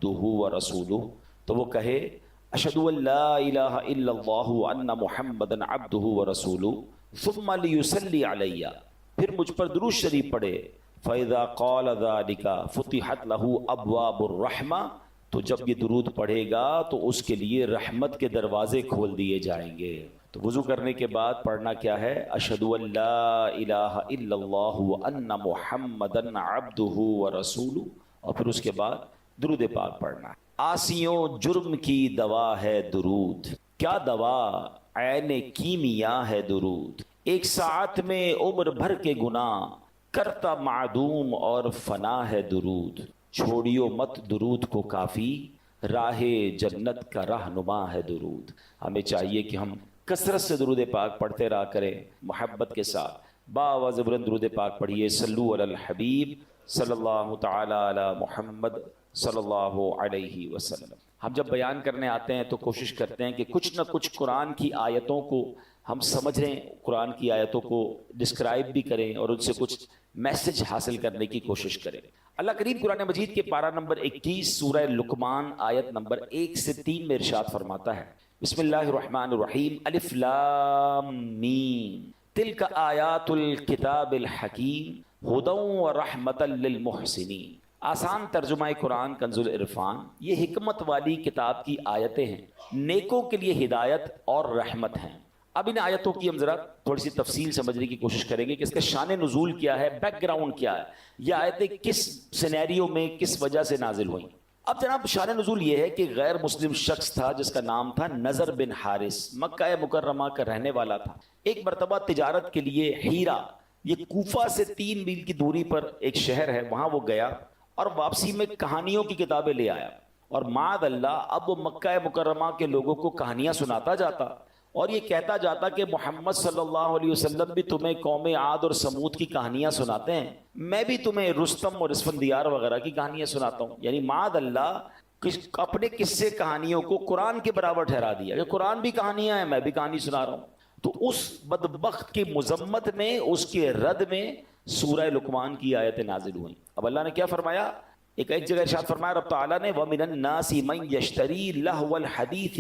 عبدہ ورسولہ، تو وہ کہے اشہدو ان لا الہ الا اللہ وان محمدا عبدہ ورسولہ ثم لیصلی علیہ، پھر مجھ پر درود شریف پڑھے، فاذا قال ذلک فتحت لہ ابواب الرحمہ، تو جب یہ درود پڑھے گا تو اس کے لیے رحمت کے دروازے کھول دیے جائیں گے۔ تو وضو کرنے کے بعد پڑھنا کیا ہے؟ اشہدو ان لا الہ الا اللہ وان محمدا عبدہ ورسولہ، اور پھر اس کے بعد درود پاک پڑھنا ہے۔ آسیوں جرم کی دوا ہے درود، کیا دوا عین کیمیا ہے درود، ایک ساعت میں عمر بھر کے گناہ کرتا معدوم اور فنا ہے درود، چھوڑیو مت درود کو کافی، راہ جنت کا رہنما ہے درود۔ ہمیں چاہیے کہ ہم کثرت سے درود پاک پڑھتے رہا کریں، محبت کے ساتھ باآواز بلند درود پاک پڑھیے۔ صلو علی الحبیب صلی اللہ تعالی علی محمد صلی اللہ علیہ وسلم۔ ہم جب بیان کرنے آتے ہیں تو کوشش کرتے ہیں کہ کچھ نہ کچھ قرآن کی آیتوں کو ہم سمجھیں، قرآن کی آیتوں کو ڈسکرائب بھی کریں اور ان سے کچھ میسج حاصل کرنے کی کوشش کریں۔ اللہ کریم قرآن مجید کے پارہ نمبر 21 سورہ لقمان آیت نمبر 1 سے 3 میں ارشاد فرماتا ہے، بسم اللہ الرحمن الرحیم، الف لام میم تلک آیات الکتاب الحکیم ہدی ورحمۃ للمحسنین۔ آسان ترجمہ قرآن کنز العرفان، یہ حکمت والی کتاب کی آیتیں ہیں، نیکوں کے لیے ہدایت اور رحمت ہیں۔ اب ان آیتوں کی ہم ذرا تھوڑی سی تفصیل سمجھنے کی کوشش کریں گے کہ اس کا شان نزول کیا ہے، بیک گراؤنڈ کیا ہے، یہ آیتیں کس سینیریو میں کس وجہ سے نازل ہوئیں۔ اب جناب شان نزول یہ ہے کہ غیر مسلم شخص تھا جس کا نام تھا نضر بن حارث، مکہ مکرمہ کا رہنے والا تھا۔ ایک مرتبہ تجارت کے لیے ہیرا، یہ کوفہ سے 3 میل کی دوری پر ایک شہر ہے، وہاں وہ گیا اور واپسی میں کہانیوں کی کتابیں لے آیا، اور معاذ اللہ اب وہ مکہ مکرمہ کے لوگوں کو کہانیاں سناتا جاتا اور یہ کہتا جاتا کہ محمد صلی اللہ علیہ وسلم بھی تمہیں قوم عاد اور سمود کی کہانیاں سناتے ہیں، میں بھی تمہیں رستم اور اسفندیار وغیرہ کی کہانیاں سناتا ہوں۔ یعنی معاذ اللہ اپنے قصے کہانیوں کو قرآن کے برابر ٹھہرا دیا کہ قرآن بھی کہانیاں ہیں، میں بھی کہانی سنا رہا ہوں۔ تو اس بدبخت کی مذمت میں، اس کے رد میں سورہ لقمان کی آیتیں نازل ہوئیں۔ اب اللہ نے کیا فرمایا؟ ایک جگہ ارشاد فرمایا رب تعالیٰ نے، وَمِنَ النَّاسِ مَن يَشْتَرِي لَهْوَ الْحَدِيثِ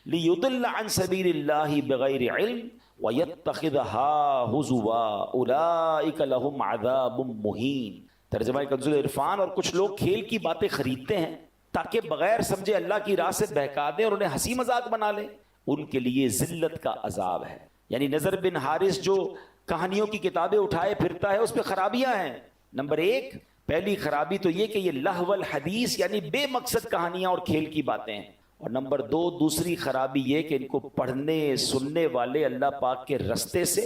لِيُضِلَّ عَن سَبِيلِ اللَّهِ بِغَيْرِ عِلْمٍ وَيَتَّخِذَهَا هُزُوًا أُولَٰئِكَ لَهُمْ عَذَابٌ مُّهِينٌ۔ ترجمہ کنز العرفان، اور کچھ لوگ کھیل کی باتیں خریدتے ہیں تاکہ بغیر سمجھے اللہ کی راہ سے بہکا دیں اور انہیں ہنسی مذاق بنا لیں، ان کے لیے ذلت کا عذاب ہے۔ یعنی نضر بن حارث جو کہانیوں کی کتابیں اٹھائے پھرتا ہے، اس پہ خرابیاں ہیں۔ نمبر 1، پہلی خرابی تو یہ کہ یہ لہو الحدیث یعنی بے مقصد کہانیاں اور کھیل کی باتیں ہیں، اور نمبر 2 دوسری خرابی یہ کہ ان کو پڑھنے سننے والے اللہ پاک کے رستے سے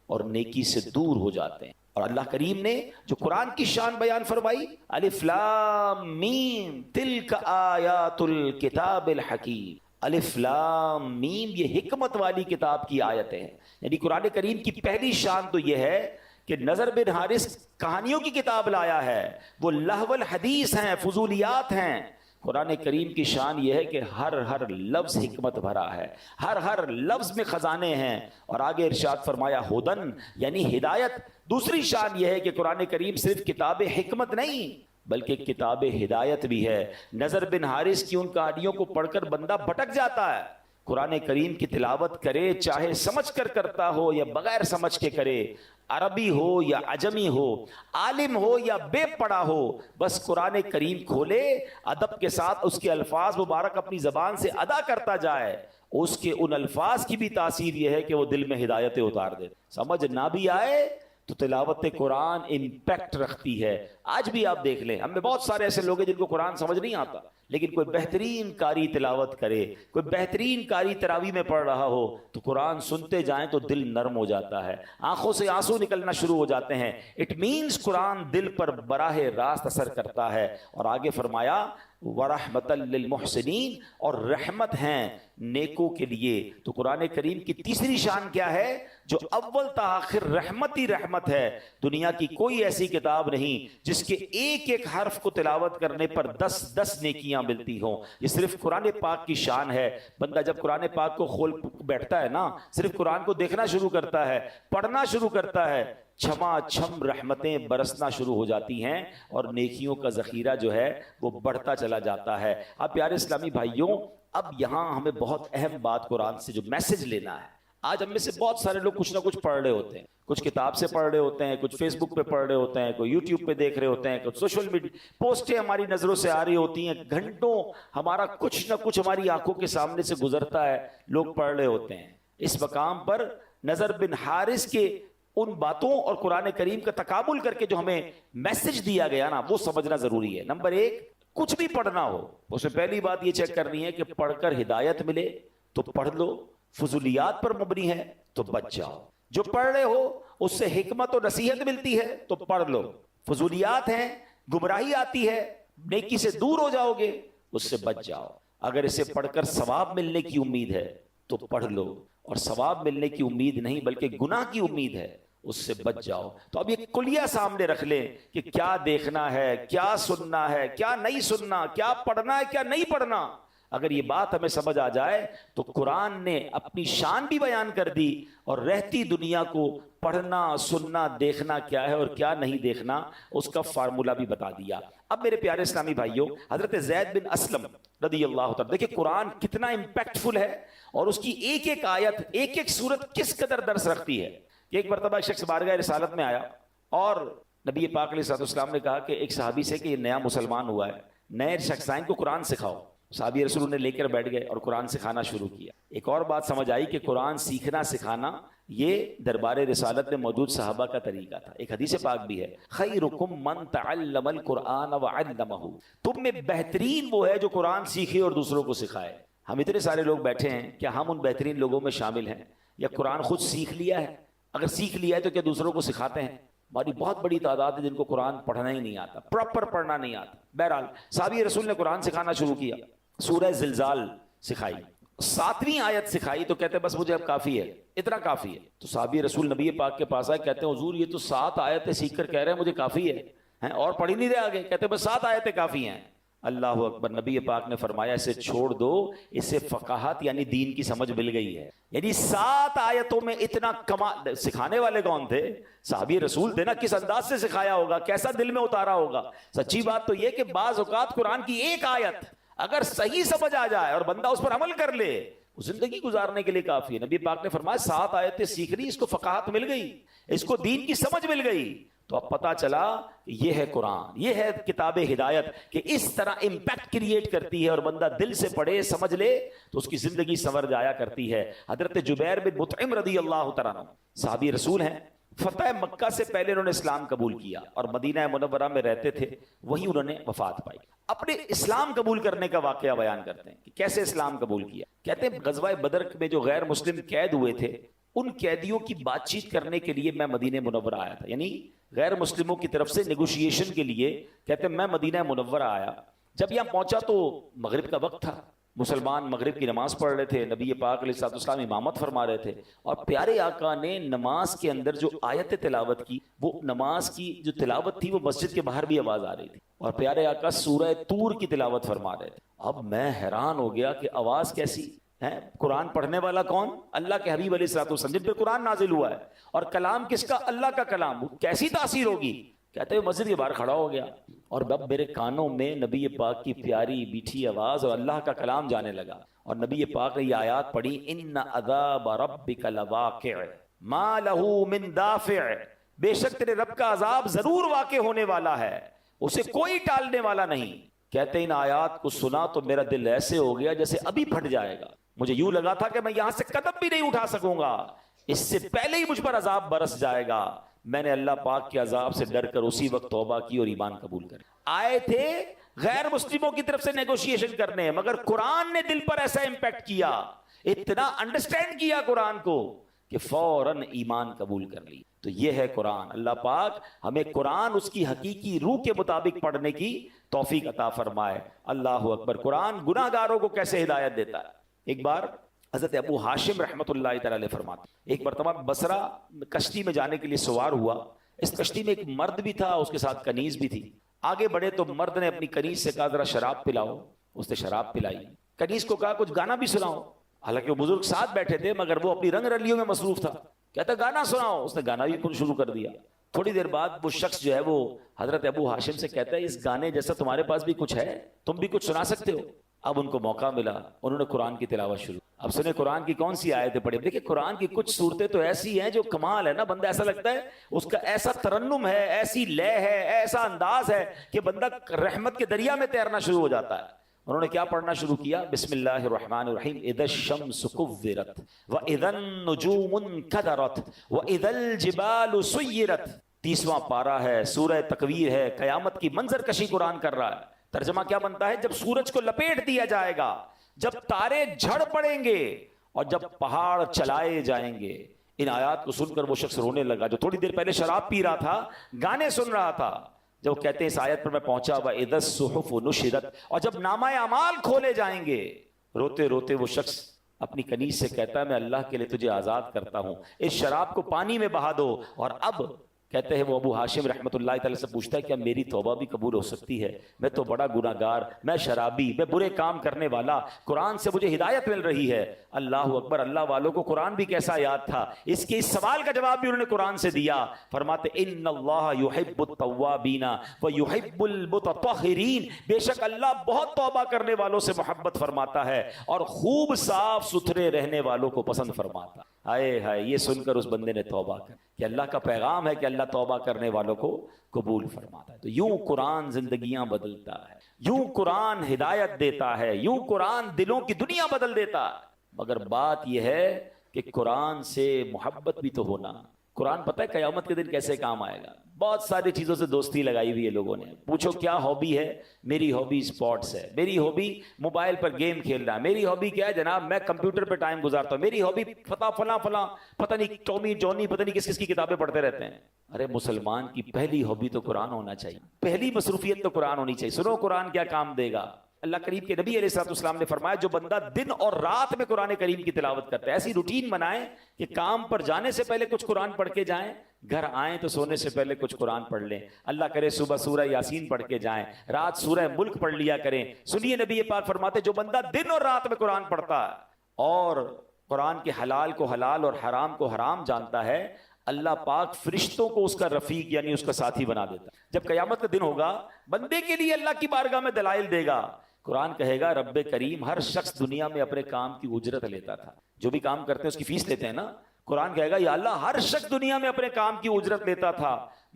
اور نیکی سے دور ہو جاتے ہیں۔ اور اللہ کریم نے جو قرآن کی شان بیان فرمائی، الف لام میم تلک آیات الکتاب الحکیم، الف لام میم یہ حکمت والی کتاب کی آیتیں ہیں۔ یعنی قرآن کریم کی پہلی شان تو یہ ہے کہ نضر بن حارث کہانیوں کی کتاب لایا ہے، وہ لہو الحدیث ہیں، فضولیات ہیں۔ قرآن کریم کی شان یہ ہے کہ ہر لفظ حکمت بھرا ہے، ہر لفظ میں خزانے ہیں۔ اور آگے ارشاد فرمایا ہدن یعنی ہدایت۔ دوسری شان یہ ہے کہ قرآن کریم صرف کتاب حکمت نہیں بلکہ کتاب ہدایت بھی ہے۔ نضر بن حارث کی ان کہانیوں کو پڑھ کر بندہ بھٹک جاتا ہے، قرآن کریم کی تلاوت کرے، چاہے سمجھ کر کرتا ہو یا بغیر سمجھ کے کرے، عربی ہو یا عجمی ہو، عالم ہو یا بے پڑھا ہو، بس قرآن کریم کھولے، ادب کے ساتھ اس کے الفاظ مبارک اپنی زبان سے ادا کرتا جائے، اس کے ان الفاظ کی بھی تاثیر یہ ہے کہ وہ دل میں ہدایتیں اتار دے۔ سمجھ نہ بھی آئے تو تلاوت قرآن امپیکٹ رکھتی ہے۔ آج بھی آپ دیکھ لیں، ہم میں بہت سارے ایسے لوگ ہیں جن کو قرآن سمجھ نہیں آتا، لیکن کوئی بہترین قاری تلاوت کرے، کوئی بہترین قاری تراویح میں پڑھ رہا ہو تو قرآن سنتے جائیں تو دل نرم ہو جاتا ہے، آنکھوں سے آنسو نکلنا شروع ہو جاتے ہیں۔ اٹ مینز قرآن دل پر براہ راست اثر کرتا ہے۔ اور آگے فرمایا وَرَحْمَةً لِّلْمُحْسِنِينَ، اور رحمت ہیں نیکوں کے لیے۔ تو قرآن کریم کی تیسری شان کیا ہے؟ جو اول تا آخر رحمت ہی رحمت ہے. دنیا کی کوئی ایسی کتاب نہیں جس کے ایک ایک حرف کو تلاوت کرنے پر 10 نیکیاں ملتی ہوں. یہ صرف قرآن پاک کی شان ہے. بندہ جب قرآن پاک کو کھول بیٹھتا ہے نا, صرف قرآن کو دیکھنا شروع کرتا ہے, پڑھنا شروع کرتا ہے, چھما چھم رحمتیں برسنا شروع ہو جاتی ہیں اور نیکیوں کا ذخیرہ جو ہے وہ بڑھتا چلا جاتا ہے. اب پیارے اسلامی بھائیوں, اب یہاں ہمیں بہت اہم بات قرآن سے جو میسج لینا ہے. آج ہم میں سے بہت سارے لوگ کچھ نہ کچھ پڑھ رہے ہوتے ہیں, کچھ کتاب سے پڑھ رہے ہوتے ہیں, کچھ فیس بک پہ پڑھ رہے ہوتے ہیں, کوئی یوٹیوب پہ دیکھ رہے ہوتے ہیں, کچھ سوشل میڈیا پوسٹیں ہماری نظروں سے آ رہی ہوتی ہیں, گھنٹوں ہمارا کچھ نہ کچھ ہماری آنکھوں کے سامنے سے گزرتا ہے, لوگ پڑھ رہے ہوتے ہیں. اس مقام پر نضر بن حارث کے ان باتوں اور قرآن کریم کا تقابل کر کے جو ہمیں میسج دیا گیا نا, وہ سمجھنا ضروری ہے. نمبر 1, کچھ بھی پڑھنا ہو اس میں پہلی بات یہ چیک کرنی ہے کہ پڑھ کر ہدایت ملے تو پڑھ لو, فضولیات پر مبنی ہے تو بچ جاؤ. جو پڑھ رہے ہو اس سے حکمت و نصیحت ملتی ہے تو پڑھ لو. فضولیات ہیں, گمراہی آتی ہے, نیکی سے دور ہو جاؤ گے, اس سے بچ جاؤ. اگر اسے پڑھ کر ثواب ملنے کی امید ہے تو پڑھ لو, اور ثواب ملنے کی امید نہیں بلکہ گناہ کی امید ہے, اس سے بچ جاؤ. تو اب یہ کلیہ سامنے رکھ لیں کہ کیا دیکھنا ہے, کیا سننا ہے, کیا نہیں سننا, کیا پڑھنا ہے, کیا نہیں پڑھنا. اگر یہ بات ہمیں سمجھ آ جائے تو قرآن نے اپنی شان بھی بیان کر دی اور رہتی دنیا کو پڑھنا, سننا, دیکھنا کیا ہے اور کیا نہیں دیکھنا اس کا فارمولا بھی بتا دیا. اب میرے پیارے اسلامی بھائیوں, حضرت زید بن اسلم رضی اللہ تعالیٰ, دیکھیں قرآن کتنا امپیکٹفل ہے اور اس کی ایک ایک آیت, ایک ایک سورت کس قدر درس رکھتی ہے. ایک مرتبہ ایک شخص بارگاہ رسالت میں آیا اور نبی پاک علیہ الصلوۃ والسلام نے کہا کہ ایک صحابی سے کہ یہ نیا مسلمان ہوا ہے, نئے شخص آئیں کو قرآن سکھاؤ. صحابی رسول نے لے کر بیٹھ گئے اور قرآن سکھانا شروع کیا. ایک اور بات سمجھ آئی کہ قرآن سیکھنا سکھانا یہ دربار رسالت میں موجود صحابہ کا طریقہ تھا. ایک حدیث پاک بھی ہے, خیرکم من تعلم القرآن وعلمہ, تم میں بہترین وہ ہے جو قرآن سیکھے اور دوسروں کو سکھائے. ہم اتنے سارے لوگ بیٹھے ہیں, کیا ہم ان بہترین لوگوں میں شامل ہیں یا قرآن خود سیکھ لیا ہے؟ اگر سیکھ لیا ہے تو کیا دوسروں کو سکھاتے ہیں؟ ہماری بہت بڑی تعداد ہے جن کو قرآن پڑھنا ہی نہیں آتا, پراپر پڑھنا نہیں آتا. بہرحال صحابی رسول نے قرآن سکھانا شروع کیا, سورہ زلزال سکھائی, 7ویں آیت سکھائی تو کہتے ہیں بس مجھے اب کافی ہے, اتنا کافی ہے. تو صحابی رسول نبی پاک کے پاس آئے, کہتے ہیں حضور یہ تو 7 آیتیں سیکھ کر کہہ رہے ہیں مجھے کافی ہے, اور پڑھی نہیں رہے آگے. کہتے ہیں بس 7 آیتیں کافی ہیں. اللہ اکبر. نبی پاک نے فرمایا اسے چھوڑ دو, اسے فقاہت یعنی دین کی سمجھ مل گئی ہے. یعنی 7 آیتوں میں اتنا کمال. سکھانے والے کون تھے؟ صحابی رسول تھے نا. کس انداز سے سکھایا ہوگا, کیسا دل میں اتارا ہوگا. سچی بات تو یہ کہ بعض اوقات قرآن کی ایک آیت اگر صحیح سمجھ آ جائے اور بندہ اس پر عمل کر لے, زندگی گزارنے کے لیے کافی ہے. نبی پاک نے فرمایا 7 آیتیں سیکھ لی, اس کو فقاہت مل گئی, اس کو دین کی سمجھ مل گئی. تو اب پتا چلا کہ یہ ہے قرآن, یہ ہے کتاب ہدایت, کہ اس طرح امپیکٹ کریٹ کرتی ہے اور بندہ دل سے پڑھے سمجھ لے تو اس کی زندگی سنور جایا کرتی ہے. حضرت جبیر بن مطعم رضی اللہ تعالیٰ عنہ صحابی رسول ہیں. فتح مکہ سے پہلے انہوں نے اسلام قبول کیا اور مدینہ منورہ میں رہتے تھے, وہیں انہوں نے وفات پائی. اپنے اسلام قبول کرنے کا واقعہ بیان کرتے ہیں کہ کیسے اسلام قبول کیا. کہتے ہیں غزوہ بدر میں جو غیر مسلم قید ہوئے تھے, ان قیدیوں کی بات چیت کرنے کے لیے میں مدینہ منورہ آیا تھا. یعنی غیر مسلموں کی طرف سے نیگوشیشن کے لیے کہتے ہیں میں مدینہ منورہ آیا. جب یہاں پہنچا تو مغرب کا وقت تھا, مسلمان مغرب کی نماز پڑھ رہے تھے, نبی پاک علیہ الصلوۃ والسلام امامت فرما رہے تھے, اور پیارے آقا نے نماز کے اندر جو آیت تلاوت کی, وہ نماز کی جو تلاوت تھی وہ مسجد کے باہر بھی آواز آ رہی تھی, اور پیارے آقا سورہ طور کی تلاوت فرما رہے تھے. اب میں حیران ہو گیا کہ آواز کیسی ہے, قرآن پڑھنے والا کون؟ اللہ کے حبیب علیہ الصلوۃ والسلام جن پہ قرآن نازل ہوا ہے, اور کلام کس کا؟ اللہ کا کلام. کیسی تاثیر ہوگی. کہتے ہیں مسجد کے باہر کھڑا ہو گیا اور اب میرے کانوں میں نبی پاک کی پیاری میٹھی آواز اور اللہ کا کلام جانے لگا, اور نبی پاک نے یہ آیات پڑھی, ان عذاب ربک لواقع ما له من دافع, بے شک تیرے رب کا عذاب ضرور واقع ہونے والا ہے, اسے کوئی ٹالنے والا نہیں. کہتے ہیں ان آیات کو سنا تو میرا دل ایسے ہو گیا جیسے ابھی پھٹ جائے گا. مجھے یوں لگا تھا کہ میں یہاں سے قدم بھی نہیں اٹھا سکوں گا, اس سے پہلے ہی مجھ پر عذاب برس جائے گا. میں نے اللہ پاک کے عذاب سے ڈر کر اسی وقت توبہ کی اور ایمان قبول کر. آئے تھے غیر مسلموں کی طرف سے نیگوشیشن کرنے, مگر قرآن نے دل پر ایسا امپیکٹ کیا, اتنا انڈرسٹینڈ کیا قرآن کو کہ فوراً ایمان قبول کر لی. تو یہ ہے قرآن. اللہ پاک ہمیں قرآن اس کی حقیقی روح کے مطابق پڑھنے کی توفیق عطا فرمائے. اللہ اکبر. قرآن گناہ گاروں کو کیسے ہدایت دیتا ہے. ایک بار حضرت ابو ہاشم رحمۃ اللہ تعالی علیہ فرماتے ایک مرتبہ بصرہ کشتی میں جانے کے لیے سوار ہوا. اس کشتی میں ایک مرد بھی تھا, اس کے ساتھ کنیز بھی تھی. آگے بڑھے تو مرد نے اپنی کنیز سے کہا ذرا شراب پلاؤ. اس نے شراب پلائی. کنیز کو کہا کچھ گانا بھی سناؤ. حالانکہ وہ بزرگ ساتھ بیٹھے تھے مگر وہ اپنی رنگ رلیوں میں مصروف تھا. کہتا گانا سناؤ. اس نے گانا بھی شروع کر دیا. تھوڑی دیر بعد وہ شخص جو ہے وہ حضرت ابو ہاشم سے کہتا ہے اس گانے جیسا تمہارے پاس بھی کچھ ہے, تم بھی کچھ سنا سکتے ہو. اب ان کو موقع ملا, انہوں نے قرآن کی تلاوت شروع. اب سنیں قرآن کی کون سی آیتیں پڑھی. دیکھیں قرآن کی کچھ صورتیں تو ایسی ہیں جو کمال ہے نا, بندہ ایسا لگتا ہے اس کا ایسا ترنم ہے, ایسی لے ہے, ایسا انداز ہے کہ بندہ رحمت کے دریا میں تیرنا شروع ہو جاتا ہے. انہوں نے کیا پڑھنا شروع کیا, بسم اللہ الرحمن الرحیم, اذا الشمس کورت واذا النجوم انکدرت واذا الجبال سیرت. 30واں پارہ ہے, سورہ تکویر ہے, قیامت کی منظر کشی قرآن کر رہا ہے. ترجمہ کیا بنتا ہے, جب سورج کو لپیٹ دیا جائے گا, جب تارے جھڑ پڑیں گے اور جب پہاڑ چلائے جائیں گے. ان آیات کو سن کر وہ شخص رونے لگا جو تھوڑی دیر پہلے شراب پی رہا تھا, گانے سن رہا تھا. جب وہ کہتے ہیں اس آیت پر میں پہنچا وَإِذَا الصُّحُفُ نُشِرَتْ, اور جب نامہ اعمال کھولے جائیں گے. روتے روتے وہ شخص اپنی کنیز سے کہتا ہے میں اللہ کے لیے تجھے آزاد کرتا ہوں, اس شراب کو پانی میں بہا دو. اور اب کہتے ہیں وہ ابو ہاشم رحمۃ اللہ تعالی سے پوچھتا ہے کیا میری توبہ بھی قبول ہو سکتی ہے, میں تو بڑا گناہ گار, میں شرابی, میں برے کام کرنے والا, قرآن سے مجھے ہدایت مل رہی ہے. اللہ اکبر. اللہ والوں کو قرآن بھی کیسا یاد تھا, اس کے اس سوال کا جواب بھی انہوں نے قرآن سے دیا. فرماتے ان اللہ یحب التوابین ویحب المتطہرین, بے شک اللہ بہت توبہ کرنے والوں سے محبت فرماتا ہے اور خوب صاف ستھرے رہنے والوں کو پسند فرماتا. ہائے ہائے, یہ سن کر اس بندے نے توبہ کر کہ اللہ کا پیغام ہے کہ اللہ توبہ کرنے والوں کو قبول فرماتا ہے. تو یوں قرآن زندگیاں بدلتا ہے, یوں قرآن ہدایت دیتا ہے, یوں قرآن دلوں کی دنیا بدل دیتا ہے. مگر بات یہ ہے کہ قرآن سے محبت بھی تو ہونا. قرآن پتہ ہے قیامت کے دن کیسے کام آئے گا. بہت ساری چیزوں سے دوستی لگائی ہوئی ہے لوگوں نے. پوچھو کیا ہابی ہے, میری ہابی اسپورٹس ہے, میری ہابی موبائل پر گیم کھیلنا ہے, میری ہابی کیا ہے جناب میں کمپیوٹر پہ ٹائم گزارتا ہوں, میری ہابی فلاں پتہ نہیں ٹامی جونی پتہ نہیں کس کس کی کتابیں پڑھتے رہتے ہیں. ارے مسلمان کی پہلی ہابی تو قرآن ہونا چاہیے, پہلی مصروفیت تو قرآن ہونی چاہیے. سنو قرآن کیا کام دے گا. اللہ کریم کے نبی علیہ الصلوۃ والسلام نے فرمایا جو بندہ دن اور رات میں قرآن کریم کی تلاوت کرتا ہے, ایسی روٹین بنائیں کہ کام پر جانے سے پہلے کچھ قرآن پڑھ کے جائیں, گھر آئیں تو سونے سے پہلے کچھ قرآن پڑھ لیں, اللہ کرے صبح سورہ یاسین پڑھ کے جائیں, رات سورہ ملک پڑھ لیا کریں. سنیے نبی پاک فرماتے جو بندہ دن اور رات میں قرآن پڑھتا ہے اور قرآن کے حلال کو حلال اور حرام کو حرام جانتا ہے, اللہ پاک فرشتوں کو اس کا رفیق یعنی اس کا ساتھی بنا دیتا. جب قیامت کا دن ہوگا بندے کے لیے اللہ کی بارگاہ میں دلائل دے گا. قرآن کہے گا رب کریم ہر شخص دنیا میں اپنے کام کی اجرت لیتا تھا, جو بھی کام کرتے ہیں اس کی فیس لیتے ہیں نا. قرآن کہے گا یا اللہ ہر شخص دنیا میں اپنے کام کی اجرت لیتا تھا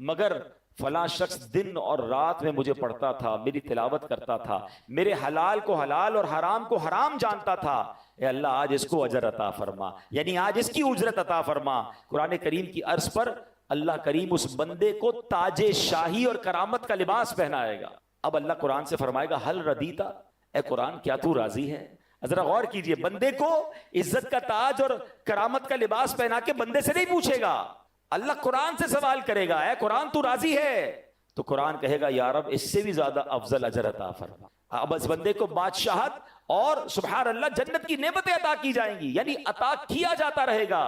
مگر فلاں شخص دن اور رات میں مجھے پڑھتا تھا, میری تلاوت کرتا تھا, میرے حلال کو حلال اور حرام کو حرام جانتا تھا. اے اللہ آج اس کو اجر عطا فرما, یعنی آج اس کی اجرت عطا فرما. قرآن کریم کی عرض پر اللہ کریم اس بندے کو تاج شاہی اور کرامت کا لباس پہنائے گا. اب اللہ قرآن سے فرمائے گا حل ردیتا, اے قرآن کیا تو راضی ہے. ذرا غور کیجئے, بندے کو عزت کا تاج اور کرامت کا لباس پہنا کے بندے سے نہیں پوچھے گا, اللہ قرآن سے سوال کرے گا اے قرآن تو راضی ہے. تو قرآن کہے گا یا رب اس سے بھی زیادہ افضل اجر عطا فرما. اب اس بندے کو بادشاہت اور سبحان اللہ جنت کی نعمتیں عطا کی جائیں گی, یعنی عطا کیا جاتا رہے گا.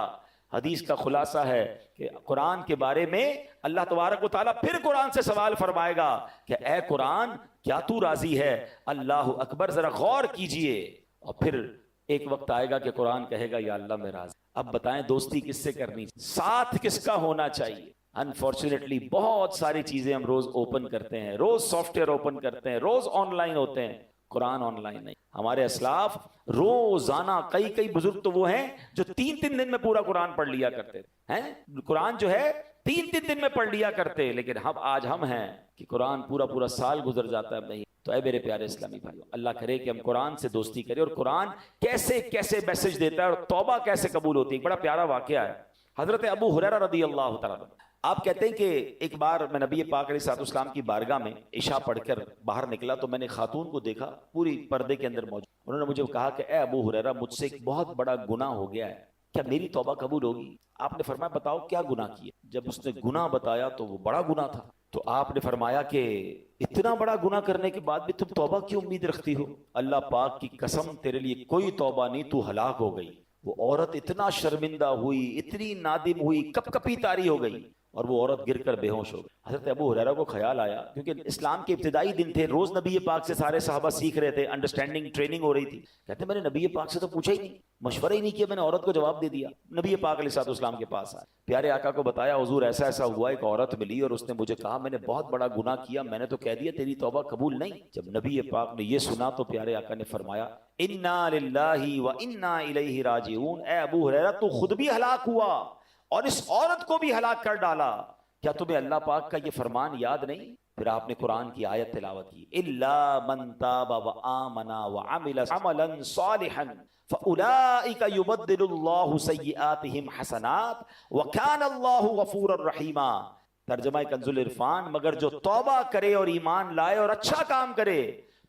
حدیث کا خلاصہ ہے کہ قرآن کے بارے میں اللہ تبارک و تعالیٰ پھر قرآن سے سوال فرمائے گا کہ اے قرآن کیا تو راضی ہے. اللہ اکبر, ذرا غور کیجئے. اور پھر ایک وقت آئے گا کہ قرآن کہے گا یا اللہ میں راضی. اب بتائیں دوستی کس سے کرنی, ساتھ کس کا ہونا چاہیے. انفارچونیٹلی بہت ساری چیزیں ہم روز اوپن کرتے ہیں, روز سافٹ ویئر اوپن کرتے ہیں, روز آن لائن ہوتے ہیں, قرآن آن لائن نہیں. ہمارے اسلاف روزانہ کئی بزرگ تو وہ ہیں جو 3 دن میں پورا قرآن پڑھ لیا کرتے ہیں. قرآن جو ہے 3 دن میں پڑھ لیا کرتے, لیکن آج ہم ہیں کہ قرآن پورا سال گزر جاتا ہے نہیں. تو اے میرے پیارے اسلامی بھائیو, اللہ کرے کہ ہم قرآن سے دوستی کریں, اور قرآن کیسے میسج دیتا ہے اور توبہ کیسے قبول ہوتی ہے. ایک بڑا پیارا واقعہ ہے. حضرت ابو ہریرہ رضی اللہ تعالیٰ عنہ, آپ کہتے ہیں کہ ایک بار میں نبی پاک علیہ الصلوۃ والسلام کی بارگاہ میں عشاء پڑھ کر باہر نکلا تو میں نے خاتون کو دیکھا پوری پردے کے اندر موجود. انہوں نے مجھے کہا کہ اے ابو ہریرہ مجھ سے ایک بہت بڑا گناہ ہو گیا ہے, کیا میری توبہ قبول ہوگی؟ آپ نے فرمایا بتاؤ کیا گناہ کیا. جب اس نے گناہ بتایا تو وہ بڑا گناہ تھا. تو آپ نے فرمایا کہ اتنا بڑا گناہ کرنے کے بعد بھی تم توبہ کی امید رکھتی ہو؟ اللہ پاک کی قسم تیرے لیے کوئی توبہ نہیں، تو ہلاک ہو گئی۔ وہ عورت اتنا شرمندہ ہوئی، اتنی نادم ہوئی، کپ کپی طاری ہو گئی، اور وہ عورت گر کر بے ہوش ہو گئی۔ حضرت ابو ہریرہ کو خیال آیا، کیونکہ اسلام کے ابتدائی دن تھے، روز نبی پاک سے سارے صحابہ سیکھ رہے تھے، انڈرسٹینڈنگ ٹریننگ ہو رہی تھی۔ کہتے میں نے نبی پاک سے تو پوچھا ہی نہیں، مشورہ ہی نہیں کیا، میں نے عورت کو جواب دے دیا۔ نبی پاک علیہ السلام کے پاس آئے، پیارے آقا کو بتایا، حضور ایسا ایسا ہوا، ایک عورت ملی اور اس نے مجھے کہا میں نے بہت بڑا گناہ کیا، میں نے تو کہہ دیا تیری توبہ قبول نہیں۔ جب نبی پاک نے یہ سنا تو پیارے آقا نے فرمایا انا للہ و انا الیہ راجعون، اے ابو ہریرہ تو خود بھی ہلاک ہوا اور اس عورت کو بھی ہلاک کر ڈالا، کیا تمہیں اللہ پاک کا یہ فرمان یاد نہیں؟ پھر آپ نے قرآن کی آیت تلاوت کی، الا من تاب وآمن وعمل عملا صالحا فاولئک یبدل اللہ سیئاتہم حسنات وکان اللہ غفورا رحیما۔ ترجمہ کنز العرفان، مگر جو توبہ کرے اور ایمان لائے اور اچھا کام کرے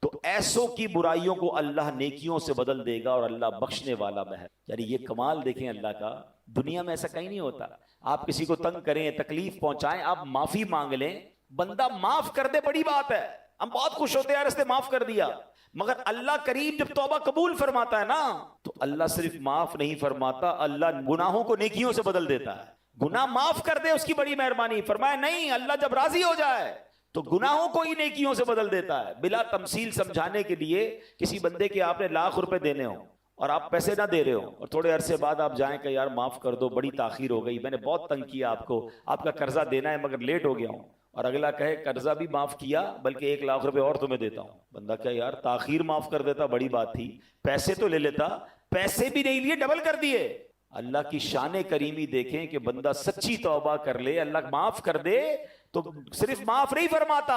تو ایسوں کی برائیوں کو اللہ نیکیوں سے بدل دے گا اور اللہ بخشنے والا ہے۔ یعنی یہ کمال دیکھیں اللہ کا، دنیا میں ایسا کہیں نہیں ہوتا۔ آپ کسی کو تنگ کریں، تکلیف پہنچائیں، آپ معافی مانگ لیں، بندہ معاف کر دے، بڑی بات ہے، ہم بہت خوش ہوتے ہیں اس نے معاف کر دیا۔ مگر اللہ کریم جب توبہ قبول فرماتا ہے نا، تو اللہ صرف معاف نہیں فرماتا، اللہ گناہوں کو نیکیوں سے بدل دیتا ہے۔ گناہ معاف کر دے اس کی بڑی مہربانی، فرمایا نہیں، اللہ جب راضی ہو جائے تو گناہوں کو ہی نیکیوں سے بدل دیتا ہے۔ بلا تمثیل سمجھانے کے لیے کسی بندے کے آپ نے لاکھ روپے دینے ہوں اور آپ پیسے نہ دے رہے ہوں، اور تھوڑے عرصے بعد آپ جائیں کہ یار معاف کر دو، بڑی تاخیر ہو گئی، میں نے بہت تنگ کیا آپ کو، آپ کا قرضہ دینا ہے مگر لیٹ ہو گیا ہوں، اور اگلا کہے قرضہ بھی معاف کیا بلکہ 1 لاکھ روپے اور تمہیں دیتا ہوں۔ بندہ کہے یار تاخیر معاف کر دیتا بڑی بات تھی، پیسے تو لے لیتا، پیسے بھی نہیں لیے، ڈبل کر دیے۔ اللہ کی شان کریمی دیکھیں کہ بندہ سچی توبہ کر لے، اللہ معاف کر دے تو صرف معاف نہیں فرماتا،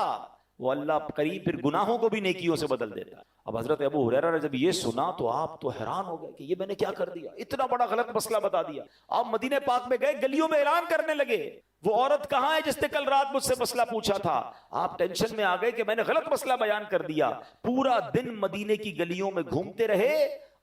وہ اللہ کریم پھر گناہوں کو بھی نیکیوں سے بدل دیتا ہے۔ اب حضرت ابو ہریرہ نے جب یہ سنا تو آپ تو حیران ہو گئے کہ یہ میں نے کیا کر دیا، اتنا بڑا غلط مسئلہ بتا دیا۔ آپ مدینہ پاک میں گئے، گلیوں میں اعلان کرنے لگے، وہ عورت کہاں ہے جس نے کل رات مجھ سے مسئلہ پوچھا تھا؟ آپ ٹینشن میں آ گئے کہ میں نے غلط مسئلہ بیان کر دیا۔ پورا دن مدینے کی گلیوں میں گھومتے رہے،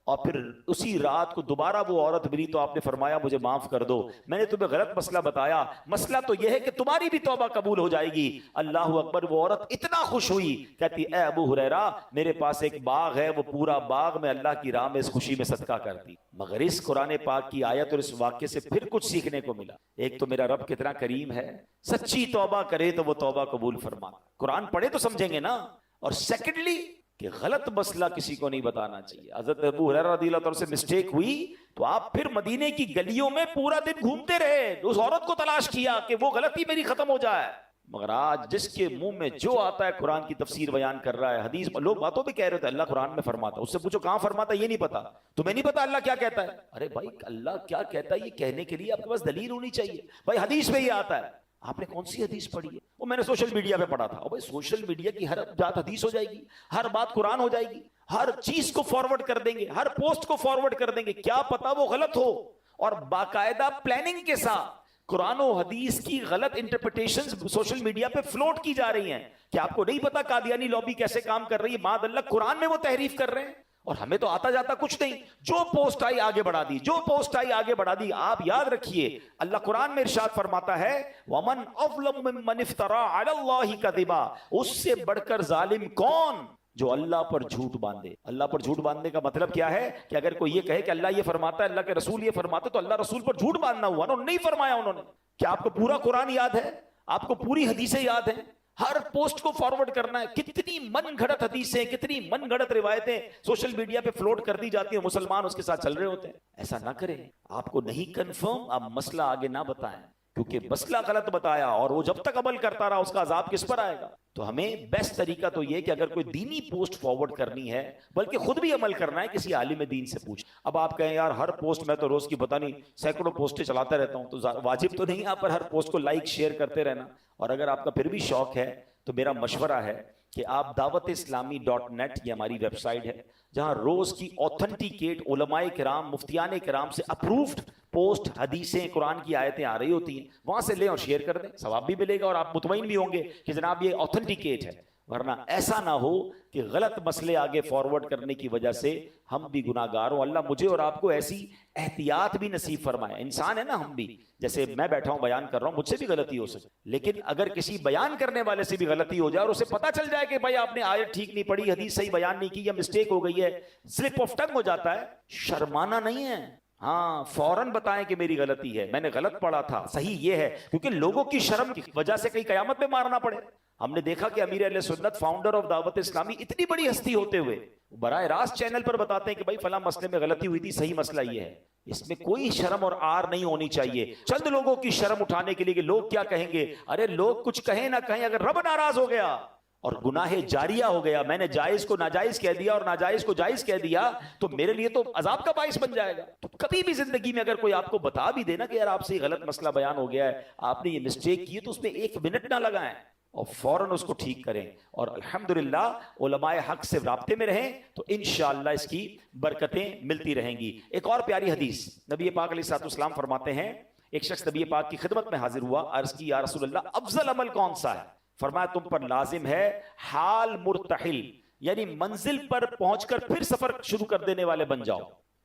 اور پھر اسی رات کو دوبارہ وہ عورت ملی تو آپ نے فرمایا مجھے معاف کر دو، میں نے تمہیں غلط مسئلہ بتایا، مسئلہ تو یہ ہے کہ تمہاری بھی توبہ قبول ہو جائے گی۔ اللہ اکبر۔ وہ عورت اتنا خوش ہوئی، کہتی اے ابو ہریرہ میرے پاس ایک باغ ہے، وہ پورا باغ میں اللہ کی راہ میں اس خوشی میں صدقہ کرتی۔ مگر اس قرآن پاک کی آیت اور اس واقعے سے پھر کچھ سیکھنے کو ملا۔ ایک تو میرا رب کتنا کریم ہے، سچی توبہ کرے تو وہ توبہ قبول فرما، قرآن پڑھے تو سمجھیں گے نا، اور سیکنڈلی کہ غلط مسئلہ کسی کو نہیں بتانا چاہیے۔ حضرت ابو ہریرہ رضی اللہ عنہ سے مسٹیک ہوئی تو آپ پھر مدینے کی گلیوں میں پورا دن گھومتے رہے، اس عورت کو تلاش کیا کہ وہ غلطی میری ختم ہو جائے۔ مگر آج جس کے منہ میں جو آتا ہے قرآن کی تفسیر بیان کر رہا ہے، حدیث لوگ باتوں بھی کہہ رہے تھے اللہ قرآن میں فرماتا، اس سے پوچھو کہاں فرماتا ہے، یہ نہیں پتا، تمہیں نہیں پتا اللہ کیا کہتا ہے؟ ارے بھائی اللہ کیا کہتا ہے یہ کہنے کے لیے آپ کے پاس دلیل ہونی چاہیے۔ بھائی حدیث میں یہ آتا ہے، آپ نے کون سی حدیث پڑھی ہے؟ وہ میں نے سوشل میڈیا پہ پڑھا تھا۔ اور بھائی سوشل میڈیا کی ہر بات حدیث ہو جائے گی، ہر بات قرآن ہو جائے گی، ہر چیز کو فارورڈ کر دیں گے، ہر پوسٹ کو فارورڈ کر دیں گے، کیا پتا وہ غلط ہو، اور باقاعدہ پلاننگ کے ساتھ قرآن و حدیث کی غلط انٹرپریٹیشنز سوشل میڈیا پہ فلوٹ کی جا رہی ہیں۔ کیا آپ کو نہیں پتا قادیانی لابی کیسے کام کر رہی ہے؟ معاذ اللہ قرآن میں وہ تحریف کر رہے ہیں، اور ہمیں تو آتا جاتا کچھ نہیں، جو پوسٹ آئی آگے بڑھا دی، جو پوسٹ آئی آگے بڑھا دی۔ آپ یاد رکھیے اللہ قرآن میں ارشاد فرماتا ہے وَمَنْ أَظْلَمُ مِمَّنِ افْتَرَىٰ عَلَى اللَّهِ كَذِبًا، اس سے بڑھ کر ظالم کون جو اللہ پر جھوٹ باندھے۔ اللہ پر جھوٹ باندھنے کا مطلب کیا ہے کہ اگر کوئی یہ کہے کہ اللہ یہ فرماتا ہے، اللہ کے رسول یہ فرماتا ہے، تو اللہ رسول پر جھوٹ باندھنا ہوا نا، نہیں فرمایا انہوں نے۔ کیا آپ کو پورا قرآن یاد ہے؟ آپ کو پوری حدیثیں یاد ہیں؟ ہر پوسٹ کو فارورڈ کرنا ہے؟ کتنی من گھڑت حدیثیں، کتنی من گھڑت روایتیں سوشل میڈیا پہ فلوٹ کر دی جاتی ہیں، مسلمان اس کے ساتھ چل رہے ہوتے ہیں۔ ایسا نہ کریں، آپ کو نہیں کنفرم آپ مسئلہ آگے نہ بتائیں، کیونکہ مسئلہ غلط بتایا اور وہ جب تک عمل کرتا رہا اس کا عذاب کس پر آئے گا۔ تو ہمیں بیسٹ طریقہ تو یہ کہ اگر کوئی دینی پوسٹ فارورڈ کرنی ہے، بلکہ خود بھی عمل کرنا ہے، کسی عالم دین سے پوچھ۔ اب آپ کہیں یار ہر پوسٹ میں تو روز کی پتہ نہیں سینکڑوں پوسٹیں چلاتا رہتا ہوں، تو واجب تو نہیں آپ پر ہر پوسٹ کو لائک شیئر کرتے رہنا۔ اور اگر آپ کا پھر بھی شوق ہے تو میرا مشورہ ہے کہ آپ dawat-islami.net یہ ہماری ویب سائٹ ہے، جہاں روز کی اوتھنٹیکیٹ علماء کرام، مفتیان کرام سے اپروفڈ پوسٹ، حدیثیں، قرآن کی آیتیں آ رہی ہوتی ہیں، وہاں سے لیں اور شیئر کر دیں، ثواب بھی ملے گا اور آپ مطمئن بھی ہوں گے کہ جناب یہ اوتھنٹیکیٹ ہے۔ ورنہ ایسا نہ ہو کہ غلط مسئلے آگے فارورڈ کرنے کی وجہ سے ہم بھی گناہگار ہوں. اللہ مجھے اور آپ کو ایسی احتیاط بھی نصیب فرمائے. انسان ہے نا ہم بھی, جیسے میں بیٹھا ہوں بیان کر رہا ہوں, مجھ سے بھی غلطی ہو سکتی, لیکن اگر کسی بیان کرنے والے سے بھی غلطی ہو جائے اور اسے پتا چل جائے کہ بھائی آپ نے آیت ٹھیک نہیں پڑھی, حدیث صحیح بیان نہیں کی, یا مسٹیک ہو گئی ہے, سلپ آف ٹنگ ہو جاتا ہے, شرمانا نہیں ہے. ہاں فوراً بتائیں کہ میری غلطی ہے, میں نے غلط پڑھا تھا, صحیح یہ ہے, کیونکہ لوگوں کی شرم کی وجہ سے کہیں قیامت میں مارنا پڑے. ہم نے دیکھا کہ امیر اہل سنت, فاؤنڈر آف دعوت اسلامی, اتنی بڑی ہستی ہوتے ہوئے براہ راست چینل پر بتاتے ہیں کہ بھائی فلاں مسئلے میں غلطی ہوئی تھی, صحیح مسئلہ یہ ہے. اس میں کوئی شرم اور آر نہیں ہونی چاہیے. چند لوگوں کی شرم اٹھانے کے لیے کہ لوگ کیا کہیں گے, ارے لوگ کچھ کہیں نہ کہیں, اگر رب ناراض ہو گیا اور گناہ جاریہ ہو گیا, میں نے جائز کو ناجائز کہہ دیا اور ناجائز کو جائز کہہ دیا, تو میرے لیے تو عذاب کا باعث بن جائے گا. تو کبھی بھی زندگی میں اگر کوئی آپ کو بتا بھی دینا کہ یار آپ سے یہ غلط مسئلہ بیان ہو گیا ہے, آپ نے یہ مسٹیک کی ہے, تو اس میں 1 منٹ نہ لگائیں اور فوراً اس کو ٹھیک کریں. اور الحمدللہ علماء حق سے رابطے میں رہیں تو انشاءاللہ اس کی برکتیں ملتی رہیں گی. ایک اور پیاری حدیث, نبی پاک علیہ الصلوۃ والسلام فرماتے ہیں, ایک شخص نبی پاک کی خدمت میں حاضر ہوا, عرض کی یا رسول اللہ افضل عمل کون سا ہے؟ فرمایا تم پر لازم ہے حال مرتحل, یعنی منزل پر پہنچ کر پھر سفر شروع کر دینے والے بن جاؤ.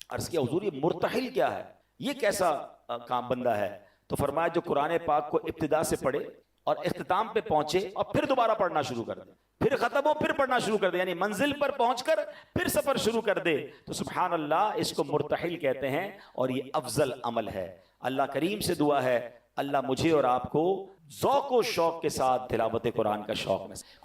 عرض کیا حضور یہ مرتحل کیا ہے, یہ کیسا کام بندہ ہے؟ تو فرمایا جو قرآن پاک کو ابتدا سے پڑھے اور اختتام پہ پہنچے اور پھر دوبارہ پڑھنا شروع کر دے, پھر ختم ہو پھر پڑھنا شروع کر دے, یعنی منزل پر پہنچ کر پھر سفر شروع کر دے, تو سبحان اللہ اس کو مرتحل کہتے ہیں, اور یہ افضل عمل ہے. اللہ کریم سے دعا ہے اللہ مجھے اور آپ کو ذوق و شوق کے ساتھ تلاوت قرآن کا شوق میں